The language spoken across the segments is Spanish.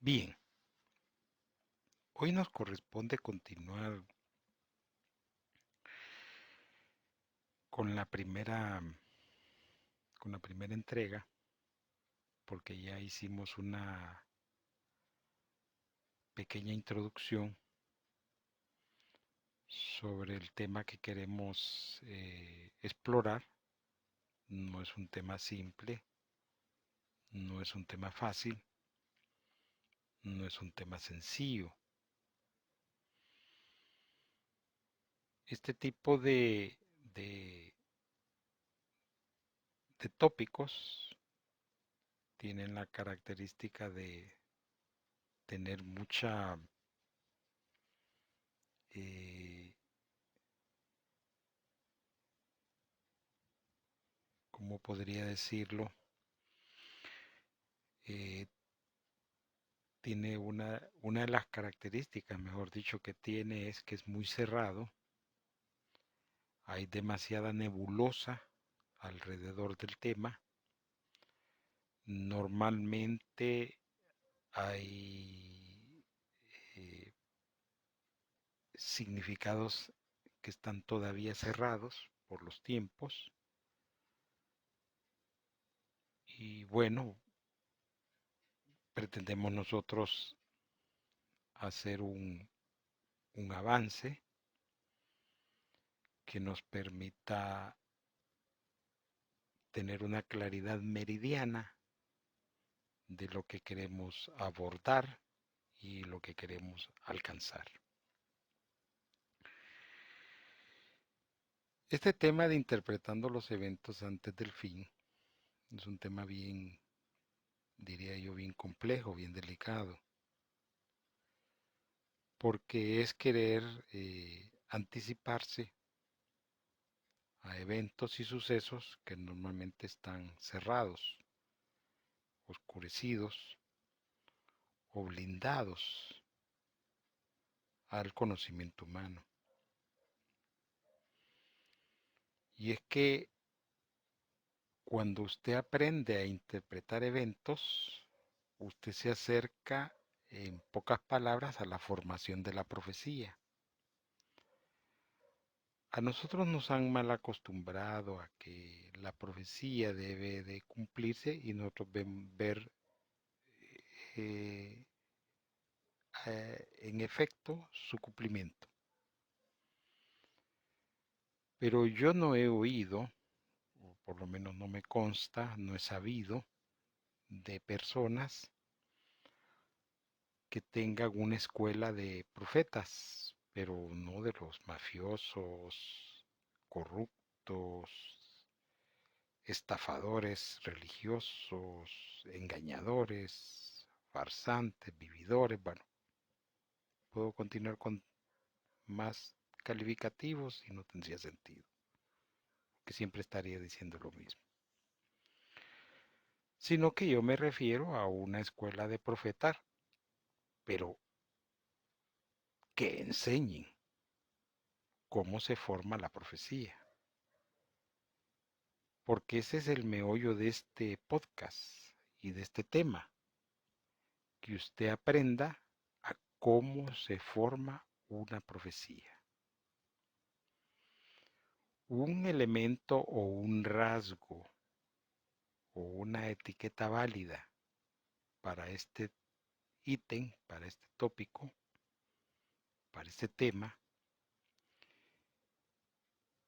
Bien, hoy nos corresponde continuar con la primera entrega, porque ya hicimos una pequeña introducción sobre el tema que queremos explorar. No es un tema simple, no es un tema fácil, no es un tema sencillo. Este tipo de tópicos tienen la característica de tener mucha eh, ¿cómo podría decirlo? Eh, Tiene una de las características, mejor dicho, que tiene es que es muy cerrado, hay demasiada nebulosa alrededor del tema, normalmente hay significados que están todavía cerrados por los tiempos y bueno, pretendemos nosotros hacer un avance que nos permita tener una claridad meridiana de lo que queremos abordar y lo que queremos alcanzar. Este tema de interpretando los eventos antes del fin es un tema bien, diría yo, bien complejo, bien delicado, porque es querer anticiparse a eventos y sucesos que normalmente están cerrados, oscurecidos o blindados al conocimiento humano. Y es que cuando usted aprende a interpretar eventos, usted se acerca, en pocas palabras, a la formación de la profecía. A nosotros nos han mal acostumbrado a que la profecía debe de cumplirse y nosotros ver eh, en efecto su cumplimiento. Pero yo no he oído, o por lo menos no me consta, no he sabido de personas que tengan una escuela de profetas, pero no de los mafiosos, corruptos, estafadores religiosos, engañadores, farsantes, vividores. Bueno, puedo continuar con más calificativos y no tendría sentido, que siempre estaría diciendo lo mismo. Sino que yo me refiero a una escuela de profetar, pero que enseñen cómo se forma la profecía. Porque ese es el meollo de este podcast y de este tema, que usted aprenda a cómo se forma una profecía. Un elemento o un rasgo o una etiqueta válida para este ítem, para este tópico, para este tema,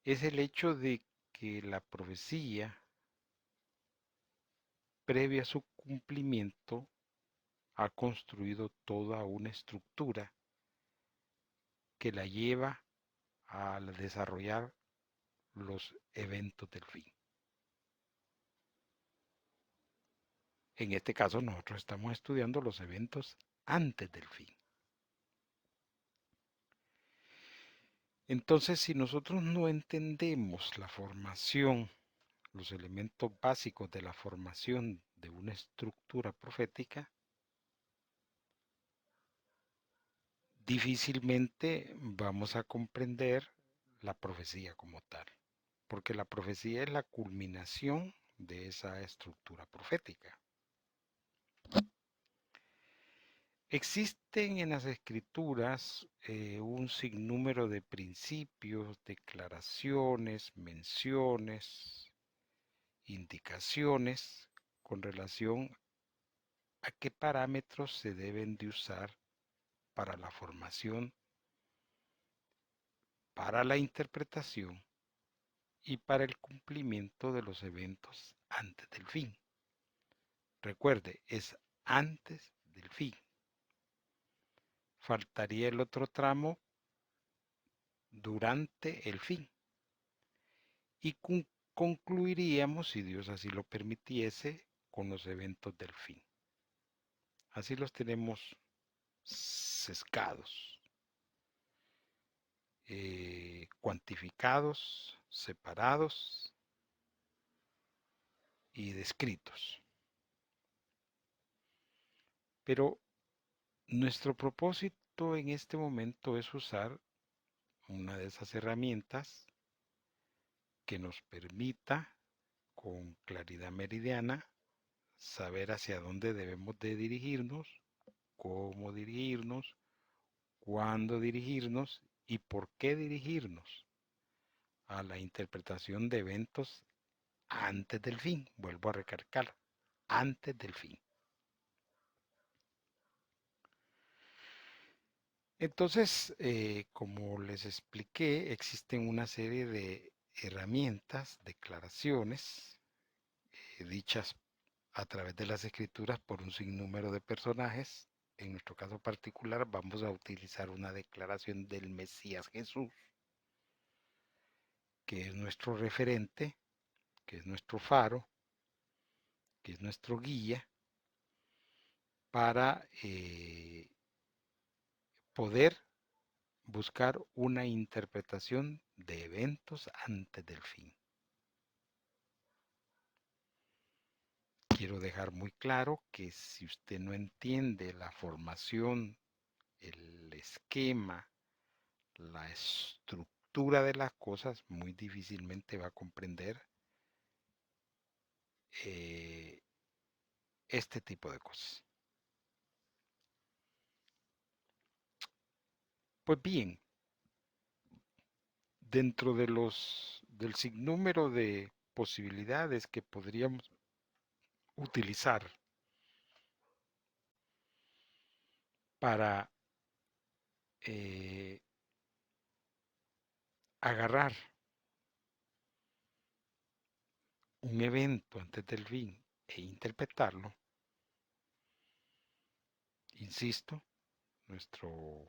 es el hecho de que la profecía, previa a su cumplimiento, ha construido toda una estructura que la lleva a desarrollar los eventos del fin. En este caso nosotros estamos estudiando los eventos antes del fin. Entonces, si nosotros no entendemos la formación, los elementos básicos de la formación de una estructura profética, difícilmente vamos a comprender la profecía como tal, porque la profecía es la culminación de esa estructura profética. Existen en las escrituras un sinnúmero de principios, declaraciones, menciones, indicaciones con relación a qué parámetros se deben de usar para la formación, para la interpretación y para el cumplimiento de los eventos antes del fin. Recuerde, es antes del fin. Faltaría el otro tramo durante el fin. Y concluiríamos, si Dios así lo permitiese, con los eventos del fin. Así los tenemos sesgados, cuantificados, separados y descritos. Pero nuestro propósito en este momento es usar una de esas herramientas que nos permita con claridad meridiana saber hacia dónde debemos de dirigirnos, cómo dirigirnos, cuándo dirigirnos y por qué dirigirnos a la interpretación de eventos antes del fin. Vuelvo a recalcar, antes del fin. Entonces, como les expliqué, existen una serie de herramientas, declaraciones, dichas a través de las escrituras por un sinnúmero de personajes. En nuestro caso particular vamos a utilizar una declaración del Mesías Jesús, que es nuestro referente, que es nuestro faro, que es nuestro guía para poder buscar una interpretación de eventos antes del fin. Quiero dejar muy claro que si usted no entiende la formación, el esquema, la estructura de las cosas, muy difícilmente va a comprender eh, este tipo de cosas. Pues bien, dentro de del sinnúmero de posibilidades que podríamos utilizar para eh, agarrar un evento antes del fin e interpretarlo, insisto, nuestro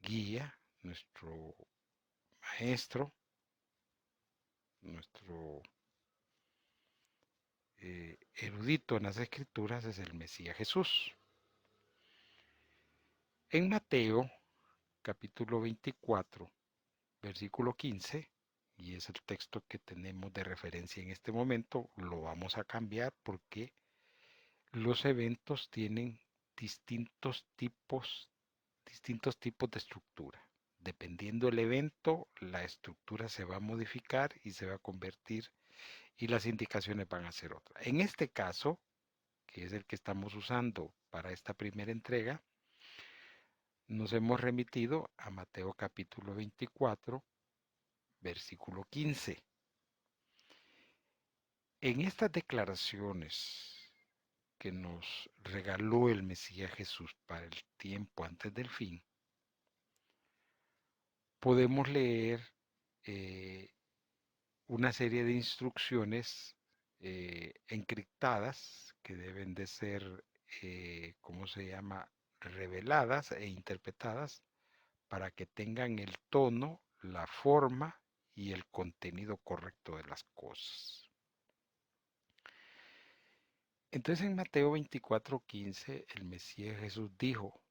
guía, nuestro maestro, nuestro erudito en las escrituras es el Mesías Jesús. En Mateo capítulo 24, versículo 15, y es el texto que tenemos de referencia en este momento, lo vamos a cambiar porque los eventos tienen distintos tipos de estructura. Dependiendo del evento, la estructura se va a modificar y se va a convertir y las indicaciones van a ser otras. En este caso, que es el que estamos usando para esta primera entrega, nos hemos remitido a Mateo capítulo 24, versículo 15. En estas declaraciones que nos regaló el Mesías Jesús para el tiempo antes del fin, podemos leer eh, una serie de instrucciones encriptadas que deben de ser, ¿cómo se llama?, reveladas e interpretadas para que tengan el tono, la forma y el contenido correcto de las cosas. Entonces en Mateo 24:15 el Mesías Jesús dijo,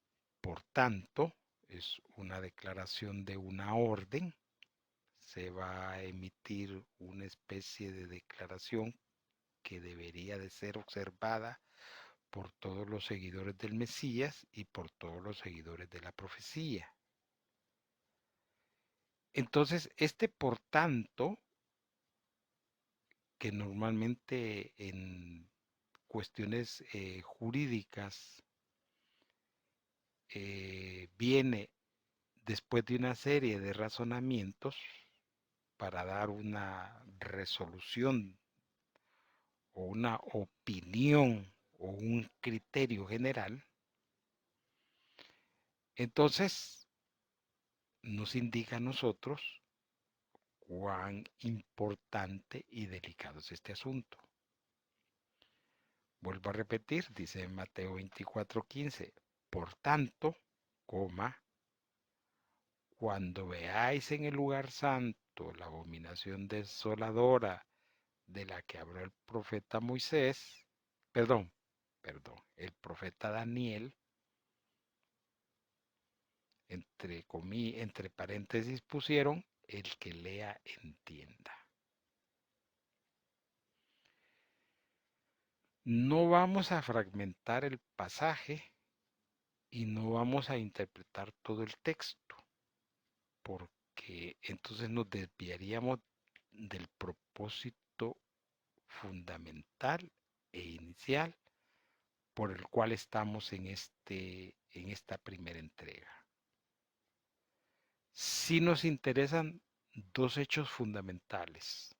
por tanto, es una declaración de una orden, se va a emitir una especie de declaración que debería de ser observada por todos los seguidores del Mesías y por todos los seguidores de la profecía. Entonces, este por tanto, que normalmente en cuestiones jurídicas viene después de una serie de razonamientos para dar una resolución o una opinión o un criterio general, entonces nos indica a nosotros cuán importante y delicado es este asunto. Vuelvo a repetir, dice Mateo 24:15, por tanto, coma, cuando veáis en el lugar santo la abominación desoladora de la que habló el profeta Moisés, perdón, el profeta Daniel, entre paréntesis pusieron, el que lea entienda. No vamos a fragmentar el pasaje y no vamos a interpretar todo el texto, porque entonces nos desviaríamos del propósito fundamental e inicial por el cual estamos en esta primera entrega. Sí nos interesan dos hechos fundamentales.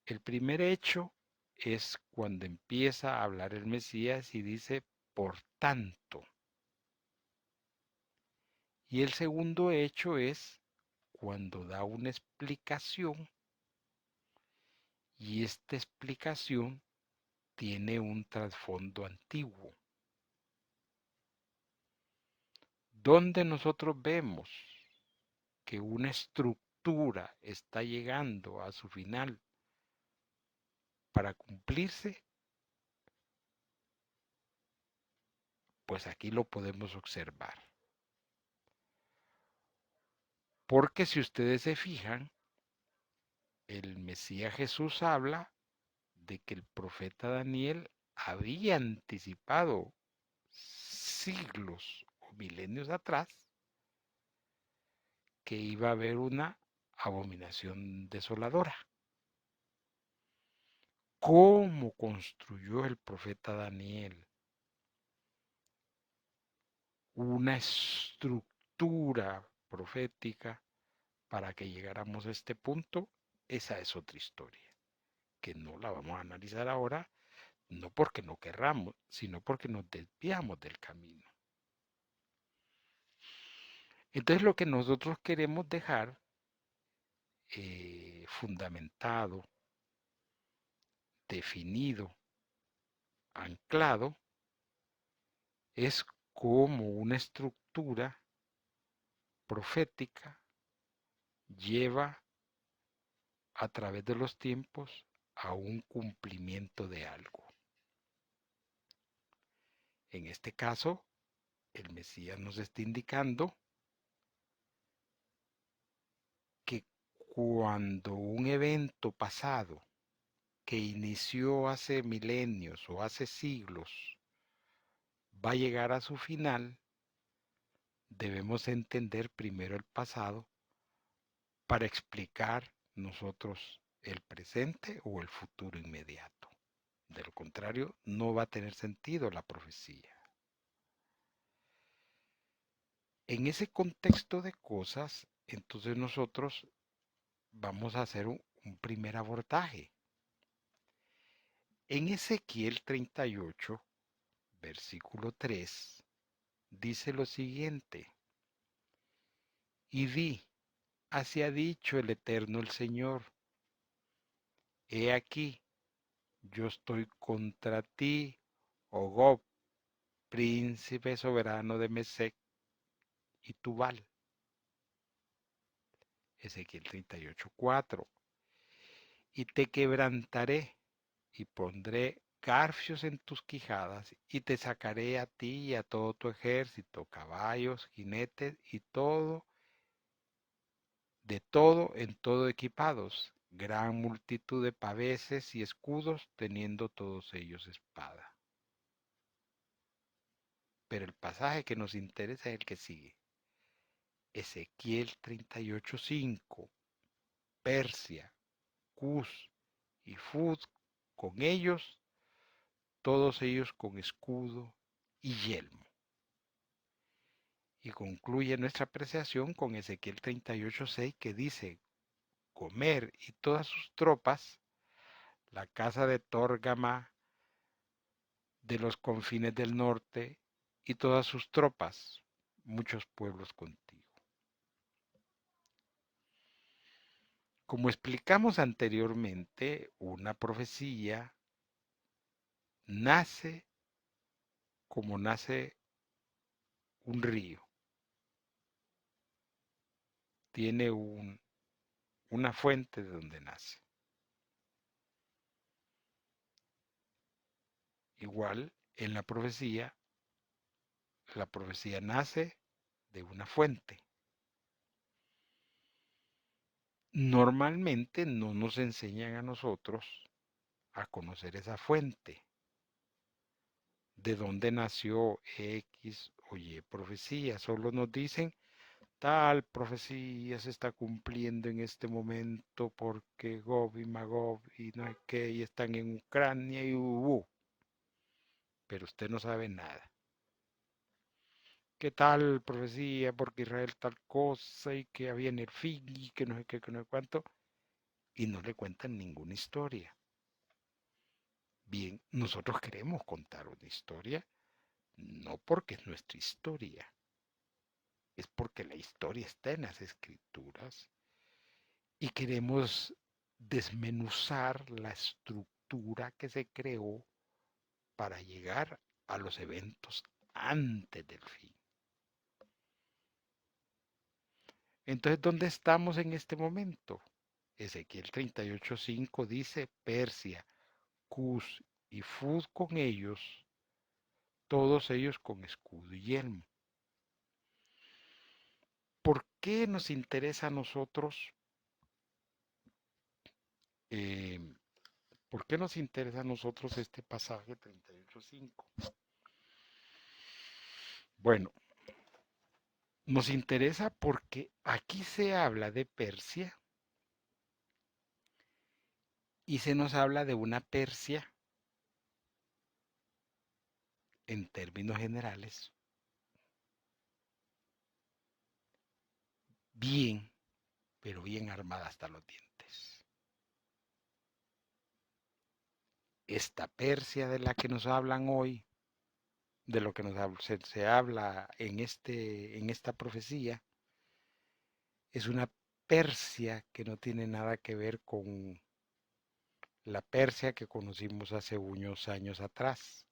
El primer hecho es cuando empieza a hablar el Mesías y dice, por tanto. Y el segundo hecho es cuando da una explicación y esta explicación tiene un trasfondo antiguo, donde nosotros vemos que una estructura está llegando a su final para cumplirse, pues aquí lo podemos observar. Porque si ustedes se fijan, el Mesías Jesús habla de que el profeta Daniel había anticipado siglos o milenios atrás que iba a haber una abominación desoladora. ¿Cómo construyó el profeta Daniel una estructura profética para que llegáramos a este punto? Esa es otra historia, que no la vamos a analizar ahora, no porque no querramos, sino porque nos desviamos del camino. Entonces lo que nosotros queremos dejar fundamentado, definido, anclado, es como una estructura profética lleva a través de los tiempos a un cumplimiento de algo. En este caso, el Mesías nos está indicando que cuando un evento pasado que inició hace milenios o hace siglos va a llegar a su final, debemos entender primero el pasado para explicar nosotros el presente o el futuro inmediato. De lo contrario, no va a tener sentido la profecía. En ese contexto de cosas, entonces nosotros vamos a hacer un primer abordaje. En Ezequiel 38, versículo 3, dice lo siguiente, y di, así ha dicho el Eterno el Señor, he aquí, yo estoy contra ti, oh Gob, príncipe soberano de Mesec y Tubal. Ezequiel 38:4. Y te quebrantaré y pondré garfios en tus quijadas y te sacaré a ti y a todo tu ejército, caballos, jinetes y todo, de todo en todo equipados, gran multitud de paveses y escudos, teniendo todos ellos espada. Pero el pasaje que nos interesa es el que sigue. Ezequiel 38:5. Persia, Cus y Fud con ellos, todos ellos con escudo y yelmo. Y concluye nuestra apreciación con Ezequiel 38:6 que dice, Gomer y todas sus tropas, la casa de Tórgama de los confines del norte y todas sus tropas, muchos pueblos contigo. Como explicamos anteriormente, una profecía nace como nace un río. Tiene una fuente de donde nace. Igual en la profecía nace de una fuente. Normalmente no nos enseñan a nosotros a conocer esa fuente, de dónde nació X o Y profecía. Solo nos dicen, tal profecía se está cumpliendo en este momento porque Gog y Magog y no hay qué, y están en Ucrania y pero usted no sabe nada. ¿Qué tal profecía? Porque Israel tal cosa y que había en el fin y que no sé qué, que no sé cuánto. Y no le cuentan ninguna historia. Bien, nosotros queremos contar una historia, no porque es nuestra historia, es porque la historia está en las escrituras y queremos desmenuzar la estructura que se creó para llegar a los eventos antes del fin. Entonces, ¿dónde estamos en este momento? Ezequiel 38:5 dice, Persia, Cus y Fud con ellos, todos ellos con escudo y yelmo. ¿Por qué nos interesa a nosotros? eh, ¿Por qué nos interesa a nosotros este pasaje 38:5? Bueno, nos interesa porque aquí se habla de Persia y se nos habla de una Persia, en términos generales, bien, pero bien armada hasta los dientes. Esta Persia de la que nos hablan hoy, de lo que se habla en esta profecía, es una Persia que no tiene nada que ver con la Persia que conocimos hace unos años atrás,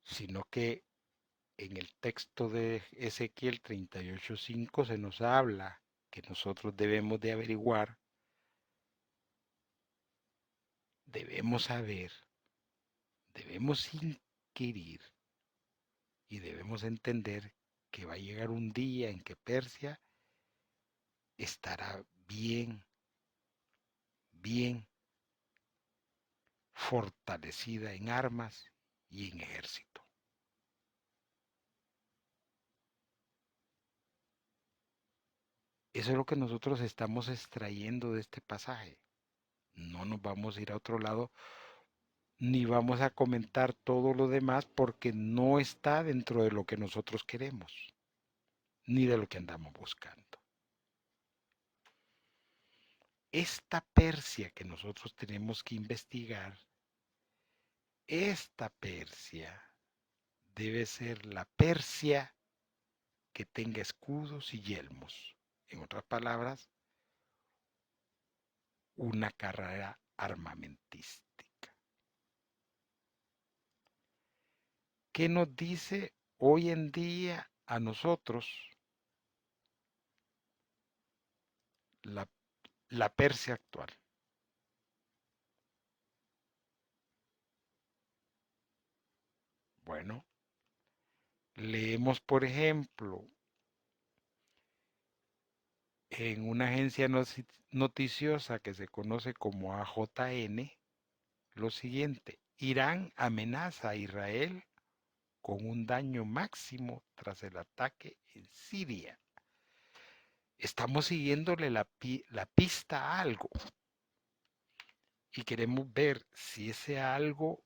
sino que en el texto de Ezequiel 38:5 se nos habla que nosotros debemos de averiguar, debemos saber, debemos inquirir y debemos entender que va a llegar un día en que Persia estará bien, bien fortalecida en armas y en ejército. Eso es lo que nosotros estamos extrayendo de este pasaje. No nos vamos a ir a otro lado ni vamos a comentar todo lo demás porque no está dentro de lo que nosotros queremos, ni de lo que andamos buscando. Esta Persia que nosotros tenemos que investigar, esta Persia debe ser la Persia que tenga escudos y yelmos. En otras palabras, una carrera armamentística. ¿Qué nos dice hoy en día a nosotros la, la Persia actual? Bueno, leemos, por ejemplo, en una agencia noticiosa que se conoce como AJN, lo siguiente: Irán amenaza a Israel con un daño máximo tras el ataque en Siria. Estamos siguiéndole la pista a algo y queremos ver si ese algo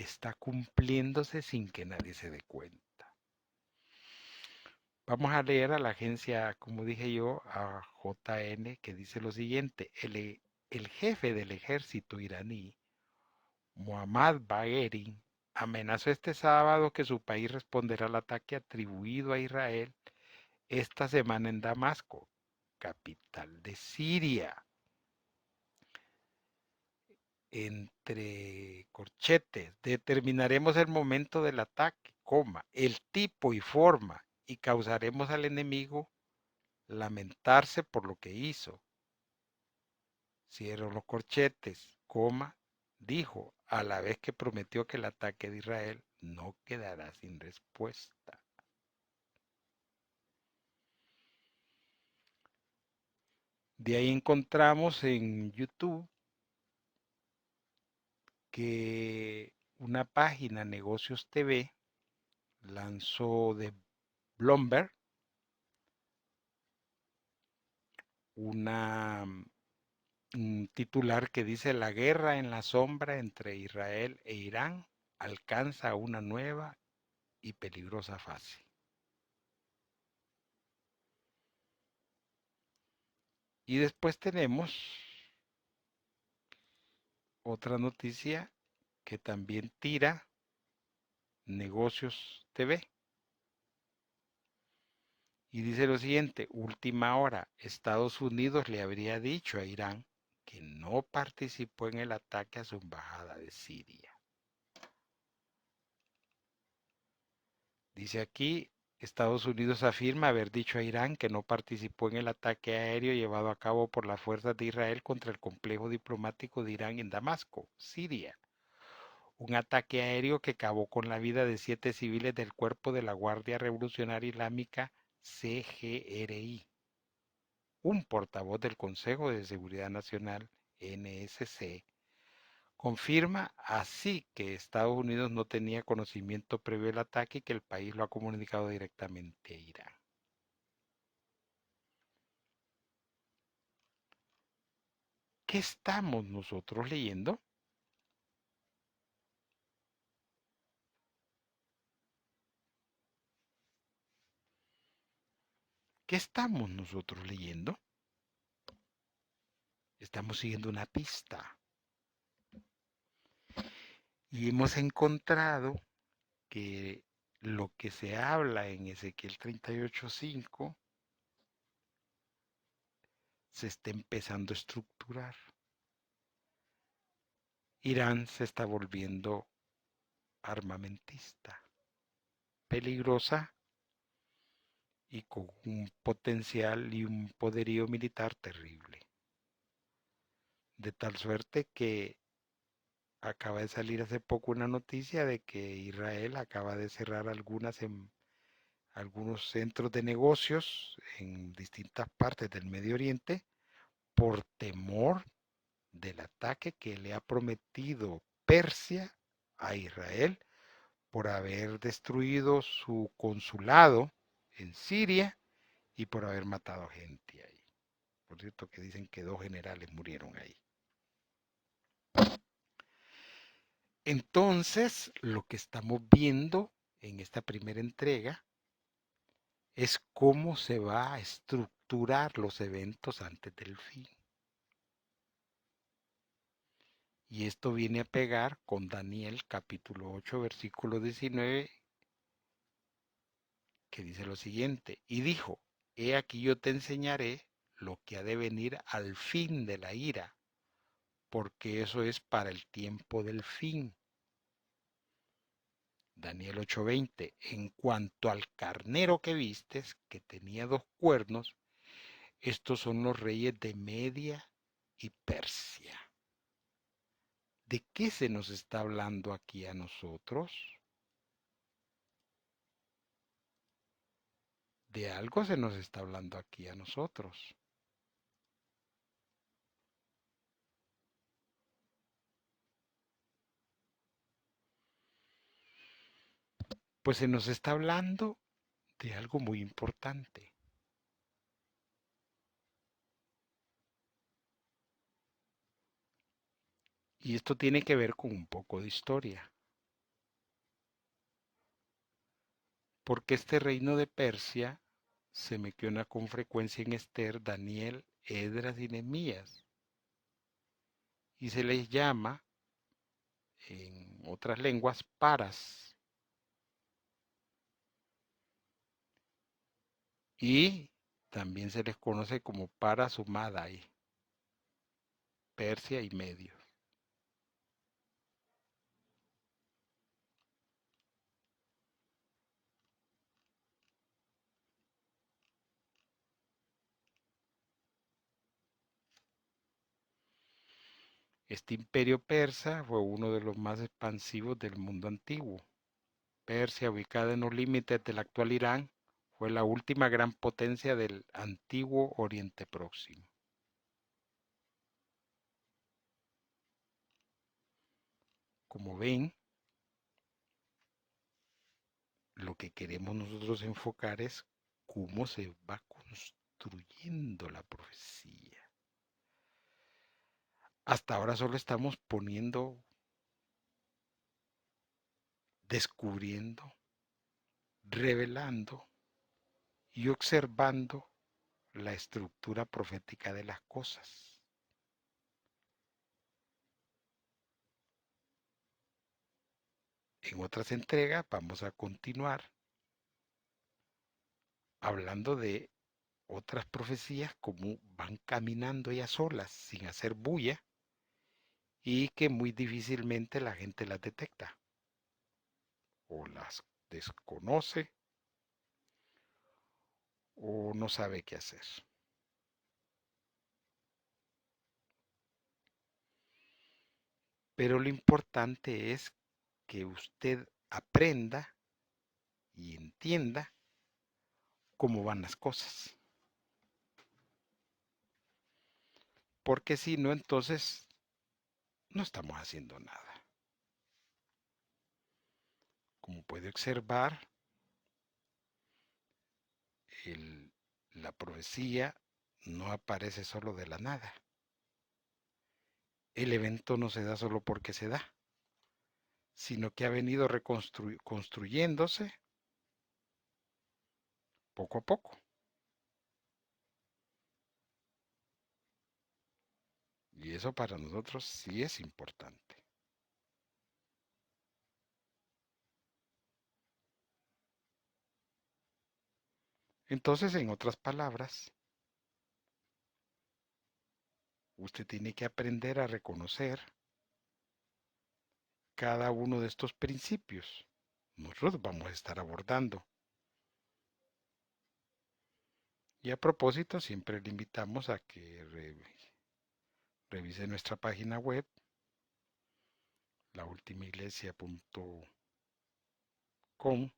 está cumpliéndose sin que nadie se dé cuenta. Vamos a leer a la agencia, como dije yo, a JN, que dice lo siguiente: el jefe del ejército iraní, Mohammad Bagheri, amenazó este sábado que su país responderá al ataque atribuido a Israel esta semana en Damasco, capital de Siria. Entre corchetes, determinaremos el momento del ataque, coma, el tipo y forma, y causaremos al enemigo lamentarse por lo que hizo. Cierro los corchetes, coma, dijo, a la vez que prometió que el ataque de Israel no quedará sin respuesta. De ahí encontramos en YouTube que una página, Negocios TV, lanzó de Bloomberg una, un titular que dice: la guerra en la sombra entre Israel e Irán alcanza una nueva y peligrosa fase. Y después tenemos otra noticia que también tira Negocios TV. Y dice lo siguiente: última hora, Estados Unidos le habría dicho a Irán que no participó en el ataque a su embajada de Siria. Dice aquí: Estados Unidos afirma haber dicho a Irán que no participó en el ataque aéreo llevado a cabo por las fuerzas de Israel contra el complejo diplomático de Irán en Damasco, Siria. Un ataque aéreo que acabó con la vida de 7 civiles del cuerpo de la Guardia Revolucionaria Islámica CGRI. Un portavoz del Consejo de Seguridad Nacional NSC confirma así que Estados Unidos no tenía conocimiento previo del ataque y que el país lo ha comunicado directamente a Irán. ¿Qué estamos nosotros leyendo? ¿Qué estamos nosotros leyendo? Estamos siguiendo una pista y hemos encontrado que lo que se habla en Ezequiel 38:5 se está empezando a estructurar. Irán se está volviendo armamentista, peligrosa y con un potencial y un poderío militar terrible. De tal suerte que acaba de salir hace poco una noticia de que Israel acaba de cerrar algunos centros de negocios en distintas partes del Medio Oriente por temor del ataque que le ha prometido Persia a Israel por haber destruido su consulado en Siria y por haber matado gente ahí. Por cierto que dicen que 2 generales murieron ahí. Entonces, lo que estamos viendo en esta primera entrega es cómo se va a estructurar los eventos antes del fin. Y esto viene a pegar con Daniel capítulo 8 versículo 19, que dice lo siguiente: y dijo, he aquí yo te enseñaré lo que ha de venir al fin de la ira, porque eso es para el tiempo del fin. Daniel 8:20, en cuanto al carnero que vistes, que tenía 2 cuernos, estos son los reyes de Media y Persia. ¿De qué se nos está hablando aquí a nosotros? De algo se nos está hablando aquí a nosotros. Pues se nos está hablando de algo muy importante. Y esto tiene que ver con un poco de historia. porque este reino de Persia se menciona con frecuencia en Esther, Daniel, Esdras y Nehemías, y se les llama en otras lenguas paras, y también se les conoce como paras o Madai, Persia y Medio. Este imperio persa fue uno de los más expansivos del mundo antiguo. Persia, ubicada en los límites del actual Irán, fue la última gran potencia del antiguo Oriente Próximo. Como ven, lo que queremos nosotros enfocar es cómo se va construyendo la profecía. Hasta ahora solo estamos poniendo, descubriendo, revelando y observando la estructura profética de las cosas. En otras entregas vamos a continuar hablando de otras profecías como van caminando ellas solas sin hacer bulla y que muy difícilmente la gente las detecta o las desconoce o no sabe qué hacer. Pero lo importante es que usted aprenda y entienda cómo van las cosas. Porque si no, entonces no estamos haciendo nada. Como puede observar, el, la profecía no aparece solo de la nada. El evento no se da solo porque se da, sino que ha venido construyéndose poco a poco. Y eso para nosotros sí es importante. Entonces, en otras palabras, usted tiene que aprender a reconocer cada uno de estos principios. Nosotros vamos a estar abordando. Y a propósito, siempre le invitamos a que revise nuestra página web, laultimaiglesia.com,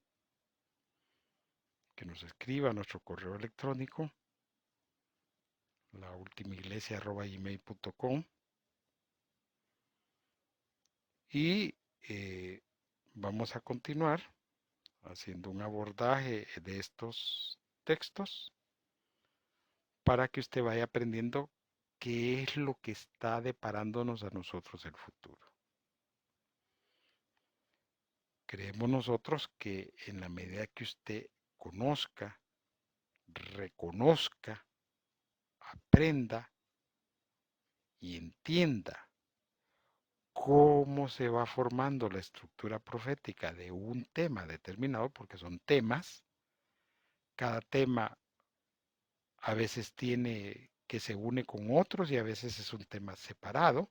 que nos escriba a nuestro correo electrónico, laultimaiglesia@gmail.com, y vamos a continuar haciendo un abordaje de estos textos para que usted vaya aprendiendo qué es lo que está deparándonos a nosotros el futuro. Creemos nosotros que en la medida que usted conozca, reconozca, aprenda y entienda cómo se va formando la estructura profética de un tema determinado, porque son temas, cada tema a veces tiene que se une con otros y a veces es un tema separado,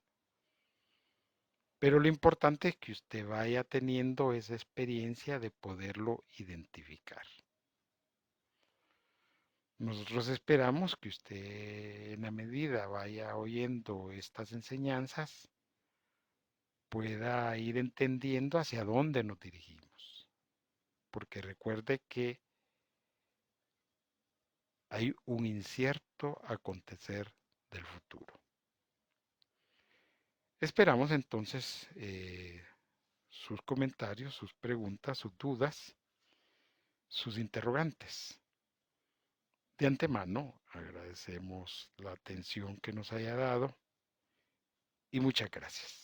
pero lo importante es que usted vaya teniendo esa experiencia de poderlo identificar. Nosotros esperamos que usted en la medida vaya oyendo estas enseñanzas pueda ir entendiendo hacia dónde nos dirigimos. Porque recuerde que hay un incierto acontecer del futuro. Esperamos entonces sus comentarios, sus preguntas, sus dudas, sus interrogantes. De antemano agradecemos la atención que nos haya dado y muchas gracias.